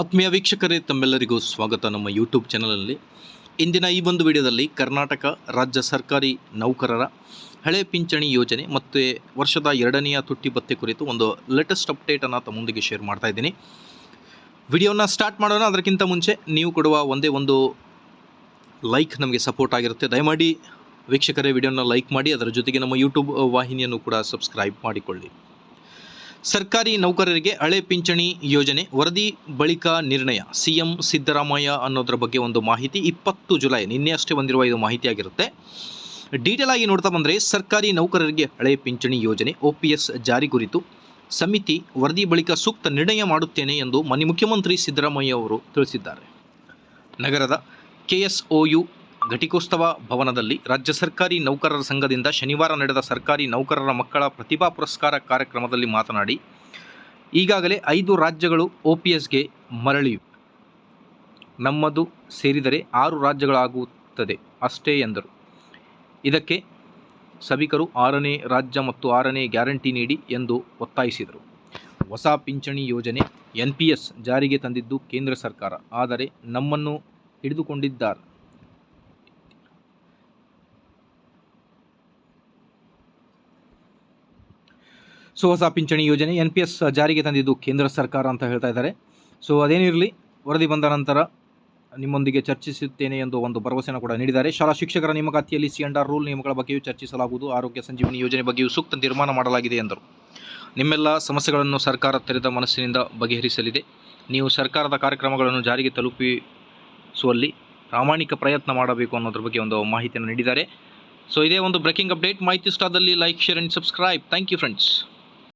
ಆತ್ಮೀಯ ವೀಕ್ಷಕರೇ, ತಮ್ಮೆಲ್ಲರಿಗೂ ಸ್ವಾಗತ ನಮ್ಮ ಯೂಟ್ಯೂಬ್ ಚಾನಲಲ್ಲಿ. ಇಂದಿನ ಈ ಒಂದು ವಿಡಿಯೋದಲ್ಲಿ ಕರ್ನಾಟಕ ರಾಜ್ಯ ಸರ್ಕಾರಿ ನೌಕರರ ಹಳೆ ಪಿಂಚಣಿ ಯೋಜನೆ ಮತ್ತು ವರ್ಷದ 2ನೇ ತುಟ್ಟಿ ಭತ್ಯೆ ಕುರಿತು ಒಂದು ಲೇಟೆಸ್ಟ್ ಅಪ್ಡೇಟನ್ನು ತಮ್ಮೊಂದಿಗೆ ಶೇರ್ ಮಾಡ್ತಾ ಇದ್ದೀನಿ. ವಿಡಿಯೋನ ಸ್ಟಾರ್ಟ್ ಮಾಡೋಣ. ಅದಕ್ಕಿಂತ ಮುಂಚೆ ನೀವು ಕೊಡುವ ಒಂದೇ ಒಂದು ಲೈಕ್ ನಮಗೆ ಸಪೋರ್ಟ್ ಆಗಿರುತ್ತೆ. ದಯಮಾಡಿ ವೀಕ್ಷಕರೇ ವಿಡಿಯೋನ ಲೈಕ್ ಮಾಡಿ, ಅದರ ಜೊತೆಗೆ ನಮ್ಮ ಯೂಟ್ಯೂಬ್ ವಾಹಿನಿಯನ್ನು ಕೂಡ ಸಬ್ಸ್ಕ್ರೈಬ್ ಮಾಡಿಕೊಳ್ಳಿ. ಸರ್ಕಾರಿ ನೌಕರರಿಗೆ ಹಳೆ ಪಿಂಚಣಿ ಯೋಜನೆ ವರದಿ ಬಳಿಕ ನಿರ್ಣಯ, ಸಿಎಂ ಸಿದ್ದರಾಮಯ್ಯ ಅನ್ನೋದರ ಬಗ್ಗೆ ಒಂದು ಮಾಹಿತಿ. 20 ಜುಲೈ ನಿನ್ನೆ ಅಷ್ಟೇ ಬಂದಿರುವ ಇದು ಮಾಹಿತಿಯಾಗಿರುತ್ತೆ. ಡೀಟೇಲ್ ಆಗಿ ನೋಡ್ತಾ ಬಂದರೆ, ಸರ್ಕಾರಿ ನೌಕರರಿಗೆ ಹಳೆ ಪಿಂಚಣಿ ಯೋಜನೆ OPS ಜಾರಿ ಕುರಿತು ಸಮಿತಿ ವರದಿ ಬಳಿಕ ಸೂಕ್ತ ನಿರ್ಣಯ ಮಾಡುತ್ತೇನೆ ಎಂದು ಮಾನ್ಯ ಮುಖ್ಯಮಂತ್ರಿ ಸಿದ್ದರಾಮಯ್ಯ ಅವರು ತಿಳಿಸಿದ್ದಾರೆ. ನಗರದ KSOU ಘಟಿಕೋತ್ಸವ ಭವನದಲ್ಲಿ ರಾಜ್ಯ ಸರ್ಕಾರಿ ನೌಕರರ ಸಂಘದಿಂದ ಶನಿವಾರ ನಡೆದ ಸರ್ಕಾರಿ ನೌಕರರ ಮಕ್ಕಳ ಪ್ರತಿಭಾ ಪುರಸ್ಕಾರ ಕಾರ್ಯಕ್ರಮದಲ್ಲಿ ಮಾತನಾಡಿ, ಈಗಾಗಲೇ 5 ರಾಜ್ಯಗಳು OPSಗೆ ಮರಳಿವೆ. ನಮ್ಮದು ಸೇರಿದರೆ 6 ರಾಜ್ಯಗಳಾಗುತ್ತದೆ ಅಷ್ಟೇ ಎಂದರು. ಇದಕ್ಕೆ ಸಭಿಕರು 6ನೇ ರಾಜ್ಯ ಮತ್ತು 6ನೇ ಗ್ಯಾರಂಟಿ ನೀಡಿ ಎಂದು ಒತ್ತಾಯಿಸಿದರು. ಹೊಸ ಪಿಂಚಣಿ ಯೋಜನೆ NPS ಜಾರಿಗೆ ತಂದಿದ್ದು ಕೇಂದ್ರ ಸರ್ಕಾರ, ಆದರೆ ನಮ್ಮನ್ನು ಹಿಡಿದುಕೊಂಡಿದ್ದಾರೆ. ಹೊಸ ಪಿಂಚಣಿ ಯೋಜನೆ NPS ಜಾರಿಗೆ ತಂದಿದ್ದು ಕೇಂದ್ರ ಸರ್ಕಾರ ಅಂತ ಹೇಳ್ತಾ ಇದ್ದಾರೆ. ಅದೇನಿರಲಿ, ವರದಿ ಬಂದ ನಂತರ ನಿಮ್ಮೊಂದಿಗೆ ಚರ್ಚಿಸುತ್ತೇನೆ ಎಂದು ಒಂದು ಭರವಸೆಯನ್ನು ಕೂಡ ನೀಡಿದ್ದಾರೆ. ಶಾಲಾ ಶಿಕ್ಷಕರ ನೇಮಕಾತಿಯಲ್ಲಿ C&R ರೂಲ್ ನಿಯಮಗಳ ಬಗ್ಗೆಯೂ ಚರ್ಚಿಸಲಾಗುವುದು. ಆರೋಗ್ಯ ಸಂಜೀವಿನಿ ಯೋಜನೆ ಬಗ್ಗೆಯೂ ಸೂಕ್ತ ತೀರ್ಮಾನ ಮಾಡಲಾಗಿದೆ ಎಂದರು. ನಿಮ್ಮೆಲ್ಲ ಸಮಸ್ಯೆಗಳನ್ನು ಸರ್ಕಾರ ತೆರೆದ ಮನಸ್ಸಿನಿಂದ ಬಗೆಹರಿಸಲಿದೆ. ನೀವು ಸರ್ಕಾರದ ಕಾರ್ಯಕ್ರಮಗಳನ್ನು ಜಾರಿಗೆ ತಲುಪಿಸುವಲ್ಲಿ ಪ್ರಾಮಾಣಿಕ ಪ್ರಯತ್ನ ಮಾಡಬೇಕು ಅನ್ನೋದ್ರ ಬಗ್ಗೆ ಒಂದು ಮಾಹಿತಿಯನ್ನು ನೀಡಿದ್ದಾರೆ. ಇದೇ ಒಂದು ಬ್ರೇಕಿಂಗ್ ಅಪ್ಡೇಟ್. ಮಾಹಿತಿ ಇಷ್ಟ ಆದಲ್ಲಿ like, share and subscribe. Thank you friends.